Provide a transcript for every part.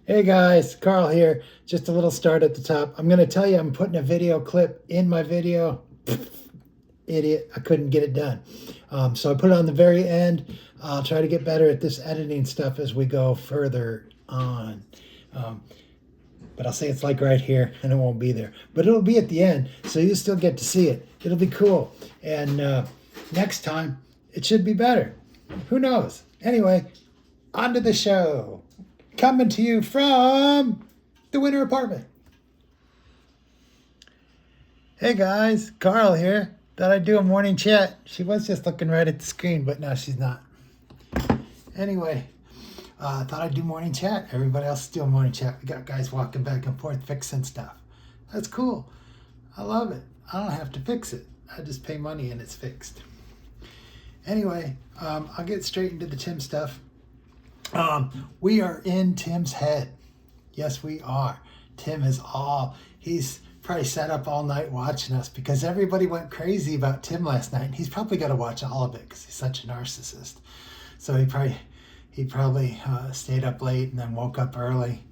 Hey guys, Carl here. Just a little start at the top. I'm going to tell you I'm putting a video clip in my video. Idiot, I couldn't get it done. So I put it on the very end. I'll try to get better at this editing stuff as we go further on. Um, but I'll say it's like right here and it won't be there. But it'll be at the end, so you still get to see it. It'll be cool. And next time, it should be better. Who knows? Anyway, on to the show. Coming to you from the winter apartment. Hey guys, Carl here. Thought I'd do a morning chat. She was just looking right at the screen, but now she's not. Anyway, thought I'd do morning chat. Everybody else is doing morning chat. We got guys walking back and forth fixing stuff. That's cool. I love it. I don't have to fix it. I just pay money and it's fixed. Anyway, I'll get straight into the Tim stuff. We are in Tim's head. Yes, we are. He's probably sat up all night watching us because everybody went crazy about Tim last night. And he's probably got to watch all of it because he's such a narcissist. So he probably stayed up late and then woke up early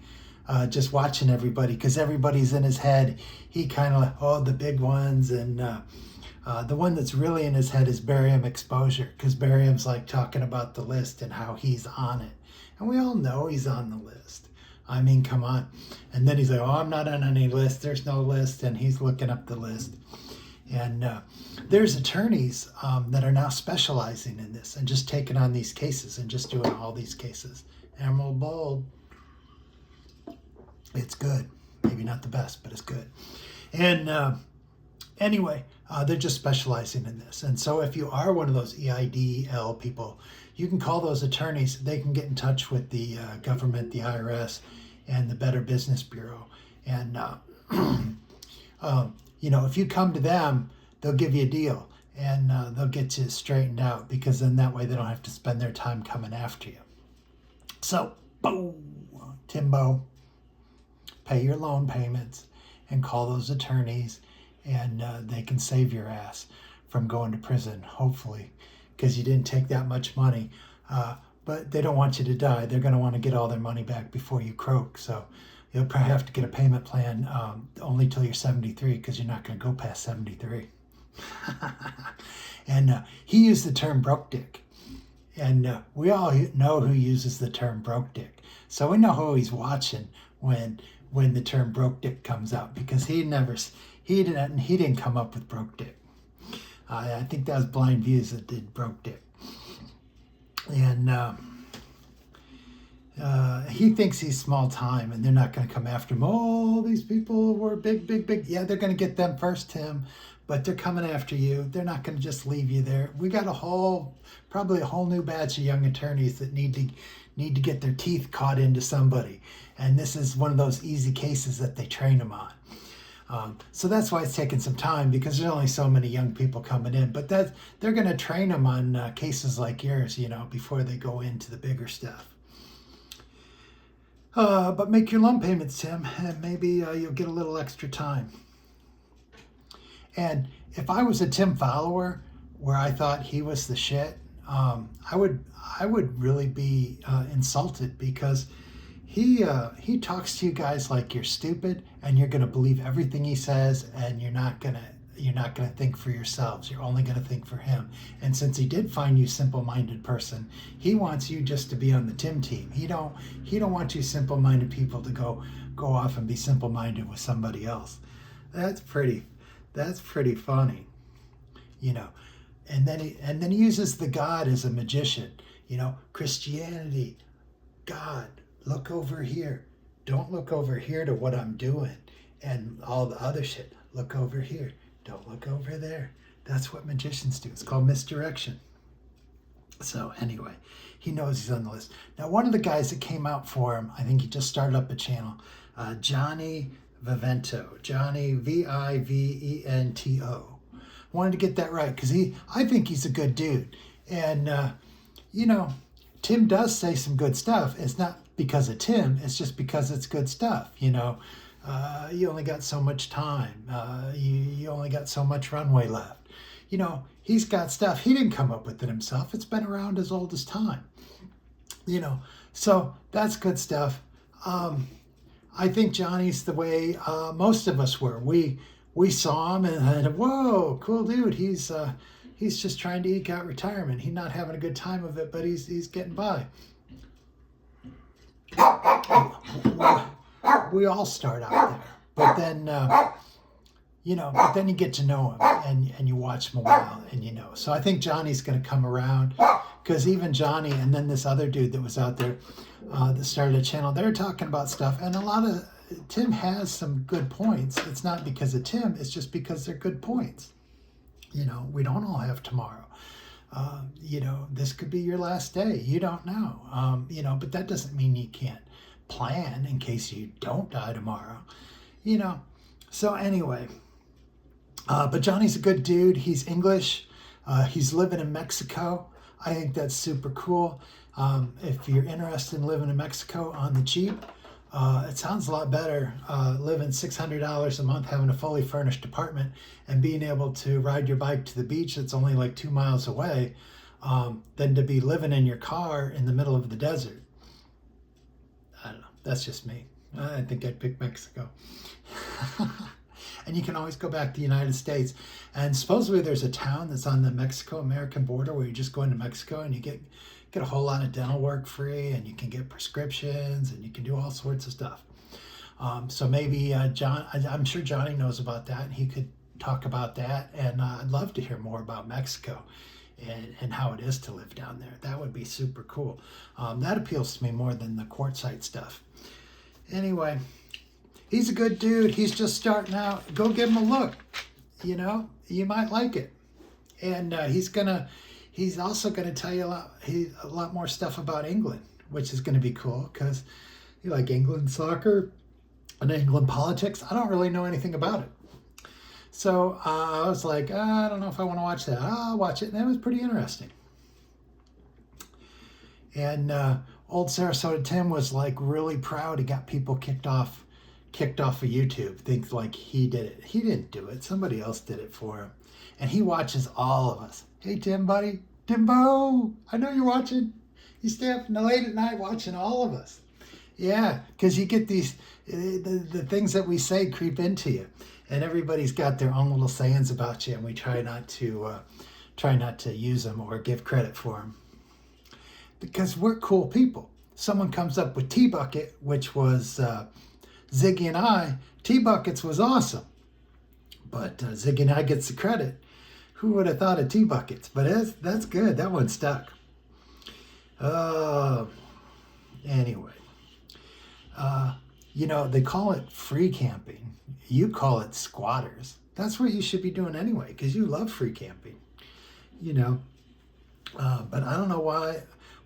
just watching everybody because everybody's in his head. He kind of, the big ones. And the one that's really in his head is barium exposure because barium's like talking about the list and how he's on it. And we all know he's on the list. I mean, come on. And then he's like, I'm not on any list. There's no list. And he's looking up the list. And there's attorneys that are now specializing in this and just taking on these cases and just doing all these cases. Emerald Bold. It's good. Maybe not the best, but it's good. And anyway, they're just specializing in this. And so if you are one of those EIDL people, you can call those attorneys. They can get in touch with the government, the IRS, and the Better Business Bureau. And, if you come to them, they'll give you a deal. And they'll get you straightened out because then that way they don't have to spend their time coming after you. So, boom, Timbo, pay your loan payments and call those attorneys. And they can save your ass from going to prison, hopefully, because you didn't take that much money. But they don't want you to die. They're going to want to get all their money back before you croak. So you'll probably have to get a payment plan only till you're 73 because you're not going to go past 73. And he used the term broke dick. And we all know who uses the term broke dick. So we know who he's watching when the term broke dick comes out because he didn't come up with broke dick. I think that was Blind Views that did broke dick. And he thinks he's small time and they're not going to come after him. Oh, these people were big. Yeah, they're going to get them first, Tim, but they're coming after you. They're not going to just leave you there. We got probably a whole new batch of young attorneys that need to get their teeth caught into somebody. And this is one of those easy cases that they train them on. So that's why it's taking some time because there's only so many young people coming in. But they're going to train them on cases like yours, before they go into the bigger stuff. But make your loan payments, Tim, and maybe you'll get a little extra time. And if I was a Tim follower where I thought he was the shit, I would really be insulted because he talks to you guys like you're stupid and you're going to believe everything he says and you're not going to think for yourselves. You're only going to think for him. And since he did find you simple-minded person, he wants you just to be on the Tim team. He don't want you simple-minded people to go off and be simple-minded with somebody else. That's pretty funny. And then he uses the God as a magician. Christianity, God, look over here. Don't look over here to what I'm doing and all the other shit. Look over here. Don't look over there. That's what magicians do. It's called misdirection. So anyway, he knows he's on the list. Now, one of the guys that came out for him, I think he just started up a channel, Johnny Vivento. Johnny, Vivento. Wanted to get that right because I think he's a good dude. And, Tim does say some good stuff. It's not because of Tim. It's just because it's good stuff. You only got so much time. You only got so much runway left. He's got stuff. He didn't come up with it himself. It's been around as old as time. So that's good stuff. I think Johnny's the way most of us were. We saw him and whoa, cool dude. He's just trying to eke out retirement. He's not having a good time of it, but he's getting by. We all start out there, but then but then you get to know him and you watch him a while and you know. So I think Johnny's going to come around, because even Johnny and then this other dude that was out there that started a channel, they're talking about stuff, and a lot of Tim has some good points. It's not because of Tim, it's just because they're good points. We don't all have tomorrow. This could be your last day. You don't know. But that doesn't mean you can't plan in case you don't die tomorrow. So anyway, but Johnny's a good dude. He's English. He's living in Mexico. I think that's super cool. If you're interested in living in Mexico on the cheap, it sounds a lot better living $600 a month, having a fully furnished apartment, and being able to ride your bike to the beach that's only like 2 miles away, than to be living in your car in the middle of the desert. I don't know. That's just me. I think I'd pick Mexico. And you can always go back to the United States. And supposedly there's a town that's on the Mexico-American border where you just go into Mexico and you get a whole lot of dental work free, and you can get prescriptions, and you can do all sorts of stuff. So maybe I'm sure Johnny knows about that, and he could talk about that. And I'd love to hear more about Mexico and how it is to live down there. That would be super cool. That appeals to me more than the quartzite stuff. Anyway, he's a good dude. He's just starting out. Go give him a look. You might like it. And he's also going to tell you a lot more stuff about England, which is going to be cool, because you like England soccer and England politics. I don't really know anything about it. So I was like, I don't know if I want to watch that. I'll watch it. And that was pretty interesting. And old Sarasoda Tim was like really proud. He got people kicked off of YouTube. Thinks like he did it. He didn't do it. Somebody else did it for him. And he watches all of us. Hey, Tim, buddy. Timbo, I know you're watching. You stay up late at night watching all of us. Yeah, because you get these, the things that we say creep into you. And everybody's got their own little sayings about you, and we try not to use them or give credit for them. Because we're cool people. Someone comes up with T-Bucket, which was Ziggy and I. T-Buckets was awesome. But Ziggy and I gets the credit. Who would have thought of T-Buckets? But that's good. That one stuck. Anyway. They call it free camping. You call it squatters. That's what you should be doing anyway, because you love free camping. But I don't know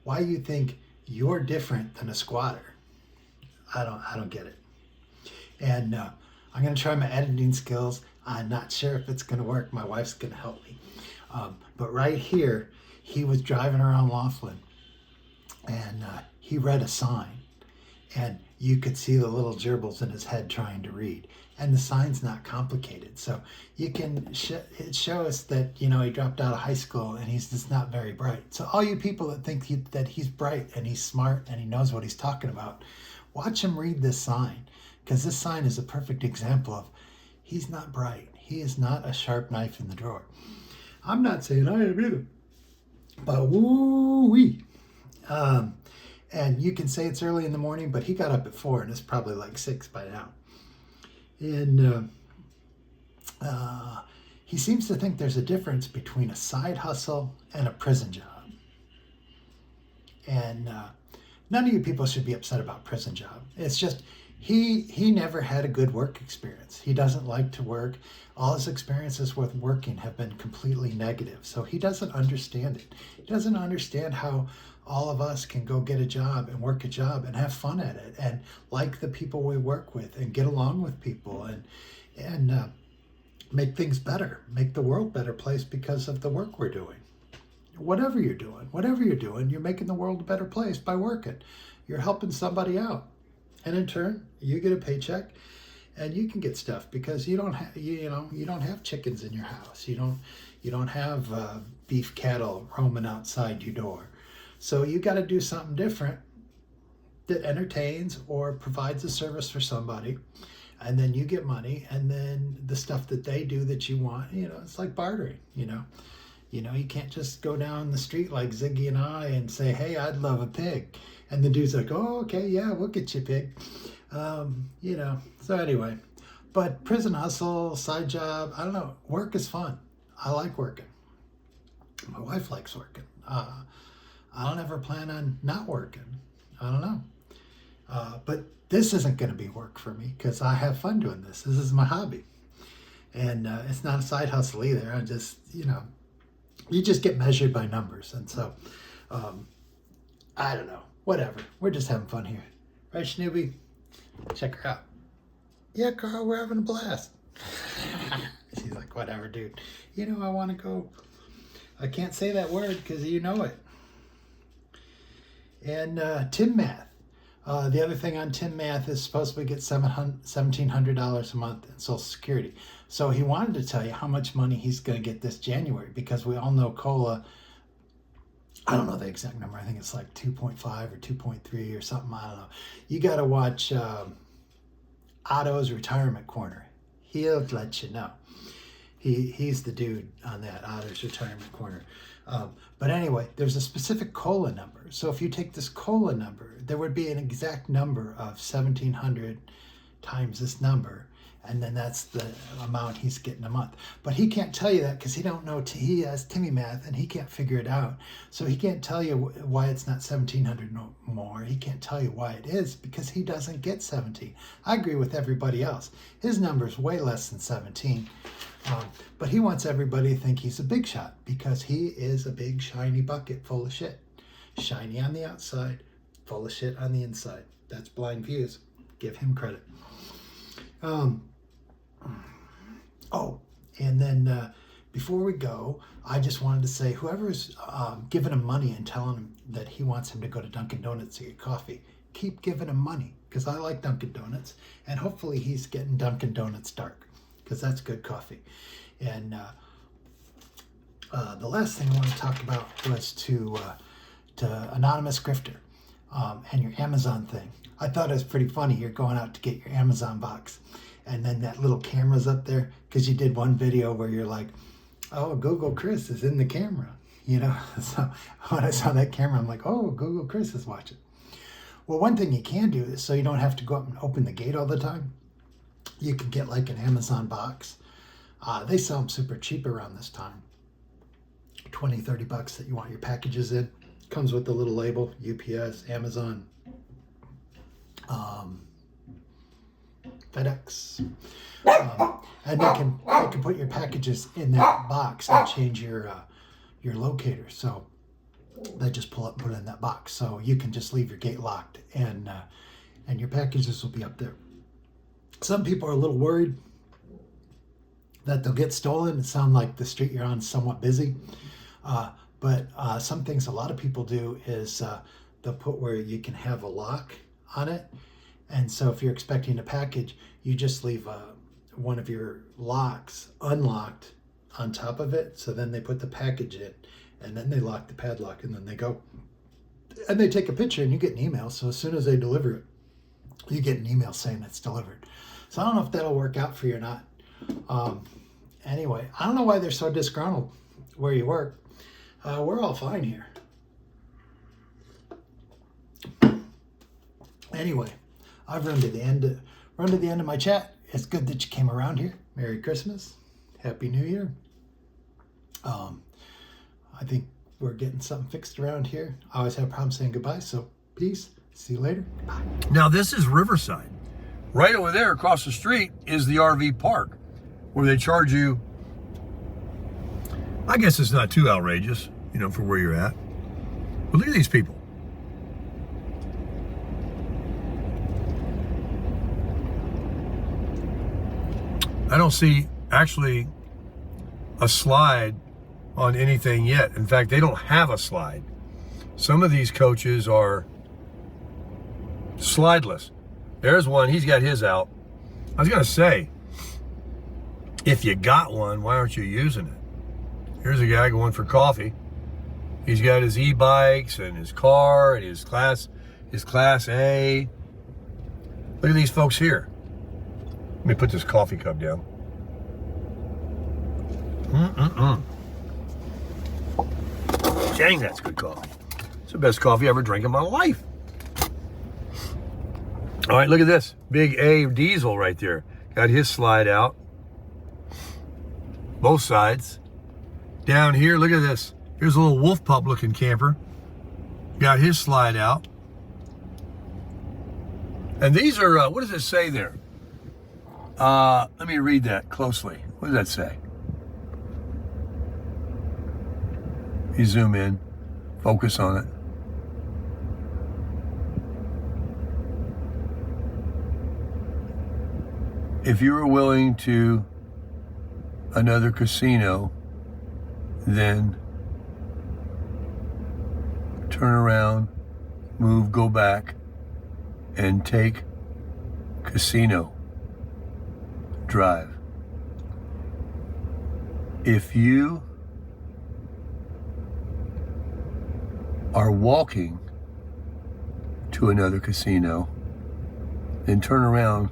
why you think you're different than a squatter. I don't get it. And I'm going to try my editing skills. I'm not sure if it's going to work. My wife's going to help me. But right here, he was driving around Laughlin, and he read a sign. And you could see the little gerbils in his head trying to read. And the sign's not complicated. So you can it shows that, he dropped out of high school and he's just not very bright. So all you people that think that he's bright and he's smart and he knows what he's talking about, watch him read this sign. Because this sign is a perfect example of he's not bright. He is not a sharp knife in the drawer. I'm not saying I am either. But woo-wee. And you can say it's early in the morning, but he got up at 4 and it's probably like 6 by now. And he seems to think there's a difference between a side hustle and a prison job. And none of you people should be upset about prison job. It's just he never had a good work experience. He doesn't like to work. All his experiences with working have been completely negative. So he doesn't understand it. He doesn't understand how all of us can go get a job and work a job and have fun at it and like the people we work with and get along with people and make things better, make the world a better place because of the work we're doing. Whatever you're doing, you're making the world a better place by working. You're helping somebody out. And in turn, you get a paycheck and you can get stuff because you don't have chickens in your house. You don't have beef cattle roaming outside your door. So you got to do something different. that entertains or provides a service for somebody, and then you get money, and then the stuff that they do that you want, it's like bartering, you can't just go down the street like Ziggy and I and say, hey, I'd love a pig. And the dude's like, oh, okay, yeah, we'll get you a pig. So anyway, but prison hustle, side job, I don't know, work is fun. I like working. My wife likes working. I don't ever plan on not working. I don't know. But this isn't going to be work for me because I have fun doing this. This is my hobby. And it's not a side hustle either. I just, you just get measured by numbers. And so, I don't know. Whatever. We're just having fun here. Right, Snoopy? Check her out. Yeah, Carl, we're having a blast. She's like, whatever, dude. I want to go. I can't say that word because you know it. And Tim Math. The other thing on Tim Math is supposed to get $1,700 a month in Social Security. So he wanted to tell you how much money he's going to get this January, because we all know COLA, I don't know the exact number. I think it's like 2.5 or 2.3 or something. I don't know. You got to watch Otto's Retirement Corner. He'll let you know. He's the dude on that, Otto's Retirement Corner. But anyway, there's a specific COLA number. So if you take this COLA number, there would be an exact number of 1,700 times this number, and then that's the amount he's getting a month. But he can't tell you that because he don't know. He has Timmy Math, and he can't figure it out. So he can't tell you why it's not 1,700 no more. He can't tell you why it is because he doesn't get 17. I agree with everybody else. His number is way less than 17. But he wants everybody to think he's a big shot because he is a big shiny bucket full of shit. Shiny on the outside, full of shit on the inside. That's Blind Views. Give him credit. And then before we go, I just wanted to say, whoever's giving him money and telling him that he wants him to go to Dunkin' Donuts to get coffee, keep giving him money because I like Dunkin' Donuts, and hopefully he's getting Dunkin' Donuts dark because that's good coffee. And the last thing I want to talk about was to Anonymous Grifter and your Amazon thing. I thought it was pretty funny. You're going out to get your Amazon box, and then that little camera's up there because you did one video where you're like, oh, Google Chris is in the camera. So when I saw that camera, I'm like, oh, Google Chris is watching. Well, one thing you can do is, so you don't have to go up and open the gate all the time, you can get like an Amazon box. They sell them super cheap around this time. 20, 30 bucks that you want your packages in. Comes with the little label, UPS, Amazon, FedEx. And they can put your packages in that box and change your locator. So they just pull up and put it in that box. So you can just leave your gate locked, and your packages will be up there. Some people are a little worried that they'll get stolen. It sounds like the street you're on is somewhat busy. But some things a lot of people do is they'll put where you can have a lock on it. And so if you're expecting a package, you just leave one of your locks unlocked on top of it. So then they put the package in, and then they lock the padlock, and then they go. And they take a picture, and you get an email. So as soon as they deliver it, you get an email saying it's delivered. So I don't know if that'll work out for you or not. Anyway, I don't know why they're so disgruntled where you work. We're all fine here. Anyway, I've run to the end of my chat. It's good that you came around here. Merry Christmas. Happy New Year. I think we're getting something fixed around here. I always have problems saying goodbye, so peace. See you later. Bye. Now this is Riverside. Right over there across the street is the RV park where they charge you, I guess it's not too outrageous, for where you're at. But look at these people. I don't see actually a slide on anything yet. In fact, they don't have a slide. Some of these coaches are slideless. There's one, he's got his out. I was gonna say, if you got one, why aren't you using it? Here's a guy going for coffee. He's got his e-bikes and his car and his is Class A. Look at these folks here. Let me put this coffee cup down. Dang, that's good coffee. It's the best coffee I ever drank in my life. All right, look at this. Big A diesel right there. Got his slide out. Both sides. Down here, look at this. Here's a little wolf pup looking camper. Got his slide out. And these are, what does it say there? Let me read that closely. What does that say? You zoom in, focus on it. If you are willing to another casino, then turn around, move, go back, and take casino drive. If you are walking to another casino, then turn around,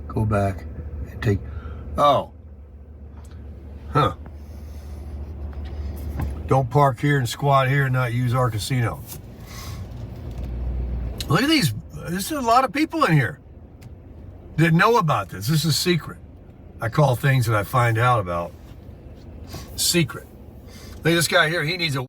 go back, and take, don't park here and squat here and not use our casino. Look at these. This is a lot of people in here. Didn't know about this. This is secret. I call things that I find out about secret. Look at this guy here. He needs a